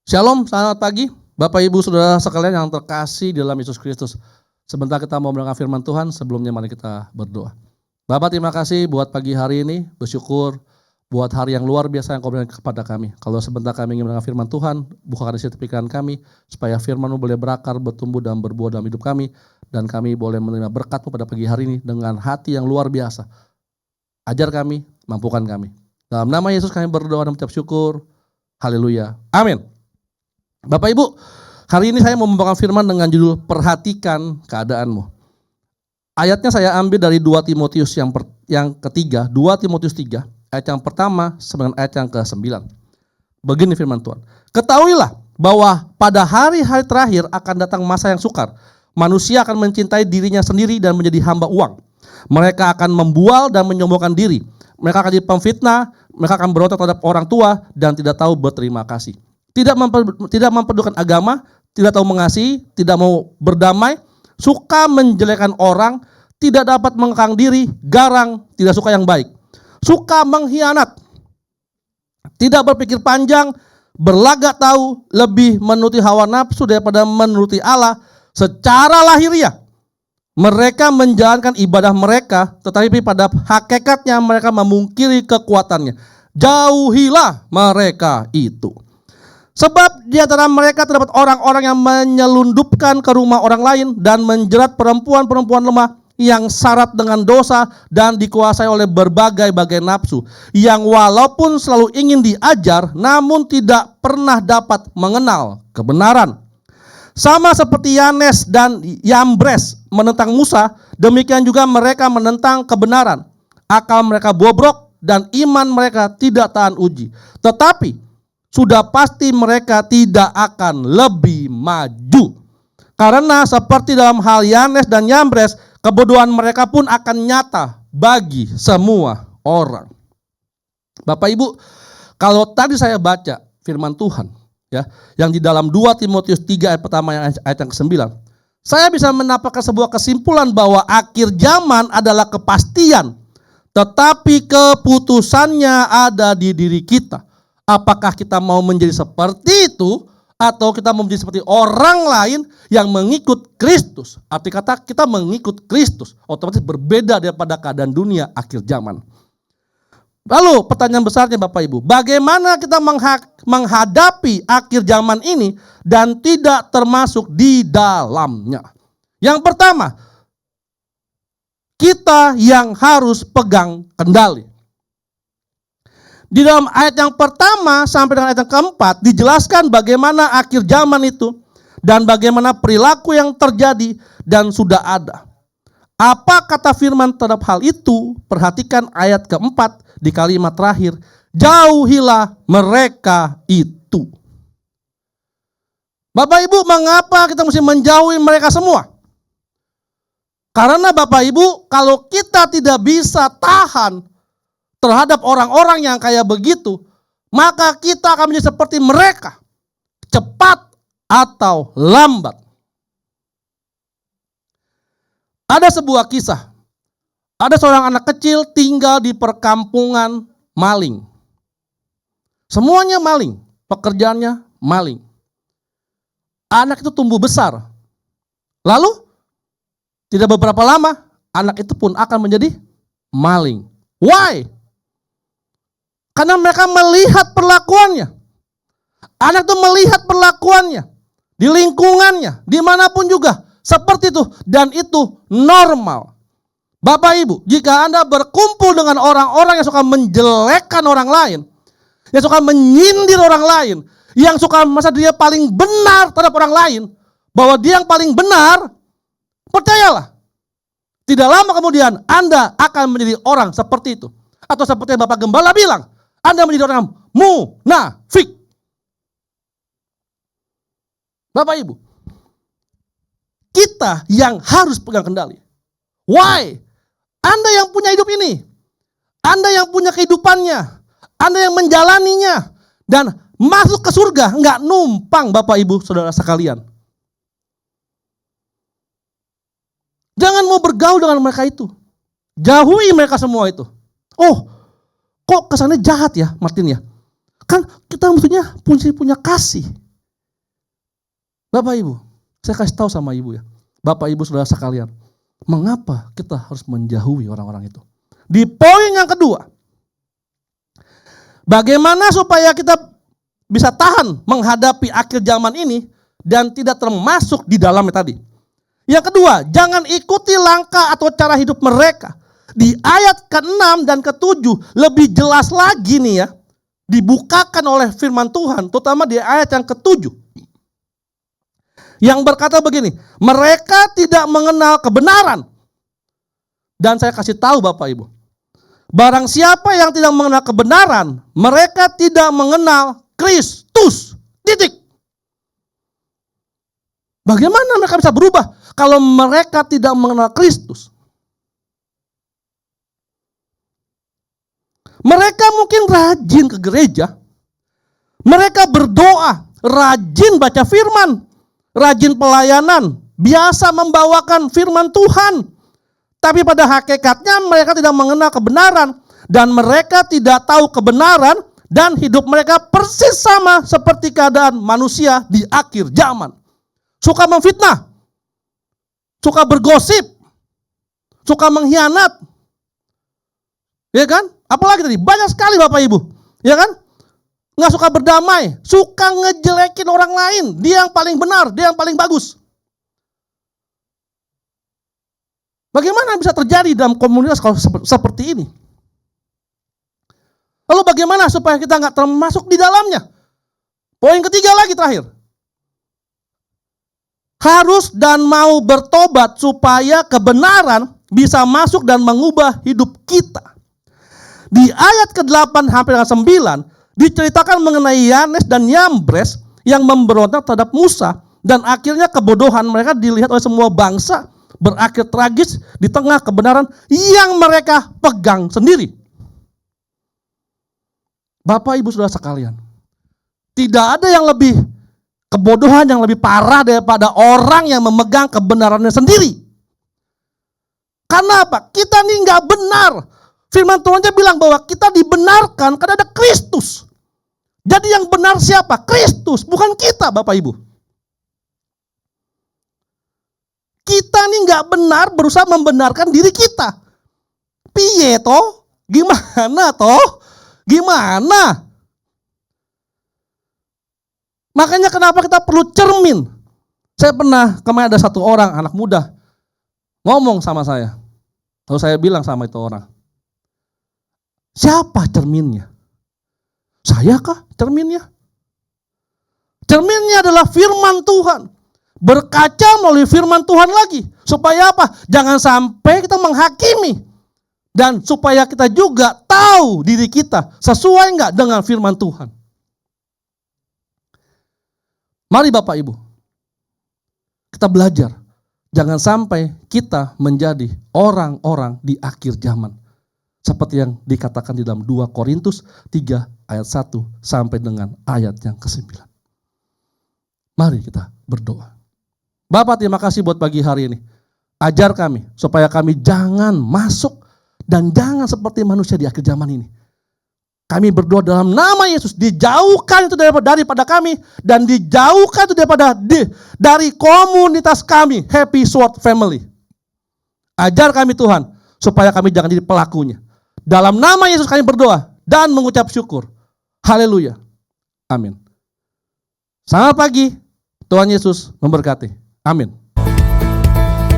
Shalom, selamat pagi Bapak Ibu Saudara sekalian yang terkasih di dalam Yesus Kristus. Sebentar kita mau mendengar firman Tuhan, sebelumnya mari kita berdoa. Bapak, terima kasih buat pagi hari ini, bersyukur buat hari yang luar biasa yang Kau berikan kepada kami. Kalau sebentar kami ingin mendengar firman Tuhan, bukakan isi pikiran kami supaya firman-Mu boleh berakar, bertumbuh dan berbuah dalam hidup kami, dan kami boleh menerima berkat-Mu pada pagi hari ini dengan hati yang luar biasa. Ajar kami, mampukan kami. Dalam nama Yesus kami berdoa dan mengucap syukur. Haleluya. Amin. Bapak Ibu, hari ini saya mau membawakan firman dengan judul Perhatikan Keadaanmu. Ayatnya saya ambil dari 2 Timotius yang ketiga, 2 Timotius 3, ayat yang pertama sampai ayat yang ke-9. Begini firman Tuhan. Ketahuilah bahwa pada hari-hari terakhir akan datang masa yang sukar. Manusia akan mencintai dirinya sendiri dan menjadi hamba uang. Mereka akan membual dan menyombongkan diri. Mereka akan jadi pemfitnah, mereka akan berontak terhadap orang tua dan tidak tahu berterima kasih. Tidak mempedulikan agama, tidak tahu mengasihi, tidak mau berdamai, suka menjelekkan orang, tidak dapat mengekang diri, garang, tidak suka yang baik, suka mengkhianat, tidak berpikir panjang, berlagak tahu, lebih menuruti hawa nafsu daripada menuruti Allah. Secara lahiriah mereka menjalankan ibadah mereka, tetapi pada hakikatnya mereka memungkiri kekuatannya. Jauhilah mereka itu. Sebab di antara mereka terdapat orang-orang yang menyelundupkan ke rumah orang lain dan menjerat perempuan-perempuan lemah yang syarat dengan dosa dan dikuasai oleh berbagai-bagai nafsu, yang walaupun selalu ingin diajar namun tidak pernah dapat mengenal kebenaran. Sama seperti Yanes dan Yambres menentang Musa, demikian juga mereka menentang kebenaran. Akal mereka bobrok dan iman mereka tidak tahan uji. Tetapi sudah pasti mereka tidak akan lebih maju. Karena seperti dalam hal Yanes dan Yambres, kebodohan mereka pun akan nyata bagi semua orang. Bapak Ibu, kalau tadi saya baca firman Tuhan, ya, yang di dalam 2 Timotius 3 ayat pertama ayat yang ke-9, saya bisa mendapatkan sebuah kesimpulan bahwa akhir zaman adalah kepastian, tetapi keputusannya ada di diri kita. Apakah kita mau menjadi seperti itu atau kita mau menjadi seperti orang lain yang mengikut Kristus? Arti kata kita mengikut Kristus otomatis berbeda daripada keadaan dunia akhir zaman. Lalu pertanyaan besarnya Bapak Ibu, bagaimana kita menghadapi akhir zaman ini dan tidak termasuk di dalamnya? Yang pertama, kita yang harus pegang kendali. Di dalam ayat yang pertama sampai dengan ayat yang keempat dijelaskan bagaimana akhir zaman itu dan bagaimana perilaku yang terjadi dan sudah ada. Apa kata firman terhadap hal itu? Perhatikan ayat keempat di kalimat terakhir. Jauhilah mereka itu. Bapak Ibu, mengapa kita mesti menjauhi mereka semua? Karena Bapak Ibu, kalau kita tidak bisa tahan terhadap orang-orang yang kayak begitu, maka kita akan menjadi seperti mereka, cepat atau lambat. Ada sebuah kisah, ada seorang anak kecil tinggal di perkampungan maling. Semuanya maling, pekerjaannya maling. Anak itu tumbuh besar. Lalu, tidak beberapa lama, anak itu pun akan menjadi maling. Why? Karena mereka melihat perlakuannya. Anak itu melihat perlakuannya di lingkungannya, dimanapun juga seperti itu, dan itu normal. Bapak Ibu, jika Anda berkumpul dengan orang-orang yang suka menjelekkan orang lain, yang suka menyindir orang lain, yang suka merasa dia paling benar terhadap orang lain, bahwa dia yang paling benar, percayalah, tidak lama kemudian Anda akan menjadi orang seperti itu. Atau seperti Bapak Gembala bilang, Anda menjadi orang munafik. Bapak Ibu, kita yang harus pegang kendali. Why? Anda yang punya hidup ini, Anda yang punya kehidupannya, Anda yang menjalaninya, dan masuk ke surga nggak numpang Bapak Ibu Saudara sekalian. Jangan mau bergaul dengan mereka itu. Jauhi mereka semua itu. Oh, kok kesannya jahat ya Martin ya? Kan kita mestinya punya kasih. Bapak Ibu, saya kasih tahu sama Ibu ya. Bapak Ibu saudara sekalian, mengapa kita harus menjauhi orang-orang itu? Di poin yang kedua, bagaimana supaya kita bisa tahan menghadapi akhir zaman ini dan tidak termasuk di dalamnya tadi. Yang kedua, jangan ikuti langkah atau cara hidup mereka. Di ayat ke-6 dan ke-7 lebih jelas lagi nih ya, dibukakan oleh firman Tuhan, terutama di ayat yang ke-7. Yang berkata begini, mereka tidak mengenal kebenaran. Dan saya kasih tahu Bapak Ibu, barang siapa yang tidak mengenal kebenaran, mereka tidak mengenal Kristus. Titik. Bagaimana mereka bisa berubah kalau mereka tidak mengenal Kristus? Mereka mungkin rajin ke gereja, mereka berdoa, rajin baca firman, rajin pelayanan, biasa membawakan firman Tuhan. Tapi pada hakikatnya mereka tidak mengenal kebenaran, dan mereka tidak tahu kebenaran, dan hidup mereka persis sama seperti keadaan manusia di akhir zaman. Suka memfitnah, suka bergosip, suka mengkhianat, ya kan? Apalagi tadi banyak sekali Bapak Ibu, ya kan? Nggak suka berdamai, suka ngejelekin orang lain. Dia yang paling benar, dia yang paling bagus. Bagaimana bisa terjadi dalam komunitas kalau seperti ini? Lalu bagaimana supaya kita nggak termasuk di dalamnya? Poin ketiga lagi terakhir. Harus dan mau bertobat supaya kebenaran bisa masuk dan mengubah hidup kita. Di ayat ke-8 sampai dengan 9 diceritakan mengenai Yanes dan Yambres yang memberontak terhadap Musa, dan akhirnya kebodohan mereka dilihat oleh semua bangsa, berakhir tragis di tengah kebenaran yang mereka pegang sendiri. Bapak Ibu saudara sekalian, tidak ada yang lebih kebodohan yang lebih parah daripada orang yang memegang kebenarannya sendiri. Karena apa? Kita ini nggak benar. Firman Tuhan aja bilang bahwa kita dibenarkan karena ada Kristus. Jadi yang benar siapa? Kristus, bukan kita Bapak Ibu. Kita ini nggak benar berusaha membenarkan diri kita. Piye toh? Gimana toh? Gimana? Makanya kenapa kita perlu cermin. Saya pernah, kemarin ada satu orang anak muda ngomong sama saya. Lalu saya bilang sama itu orang, siapa cerminnya? Saya kah cerminnya? Cerminnya adalah firman Tuhan. Berkaca melalui firman Tuhan lagi. Supaya apa? Jangan sampai kita menghakimi. Dan supaya kita juga tahu diri kita sesuai enggak dengan firman Tuhan. Mari Bapak Ibu, kita belajar. Jangan sampai kita menjadi orang-orang di akhir zaman. Seperti yang dikatakan di dalam 2 Korintus 3 ayat 1 sampai dengan ayat yang ke-9. Mari kita berdoa. Bapak, terima kasih buat pagi hari ini. Ajar kami supaya kami jangan masuk dan jangan seperti manusia di akhir zaman ini. Kami berdoa dalam nama Yesus, dijauhkan itu daripada kami, dan dijauhkan itu dari komunitas kami, Happy Sword Family. Ajar kami Tuhan, supaya kami jangan jadi pelakunya. Dalam nama Yesus kami berdoa dan mengucap syukur. Haleluya. Amin. Selamat pagi, Tuhan Yesus memberkati. Amin.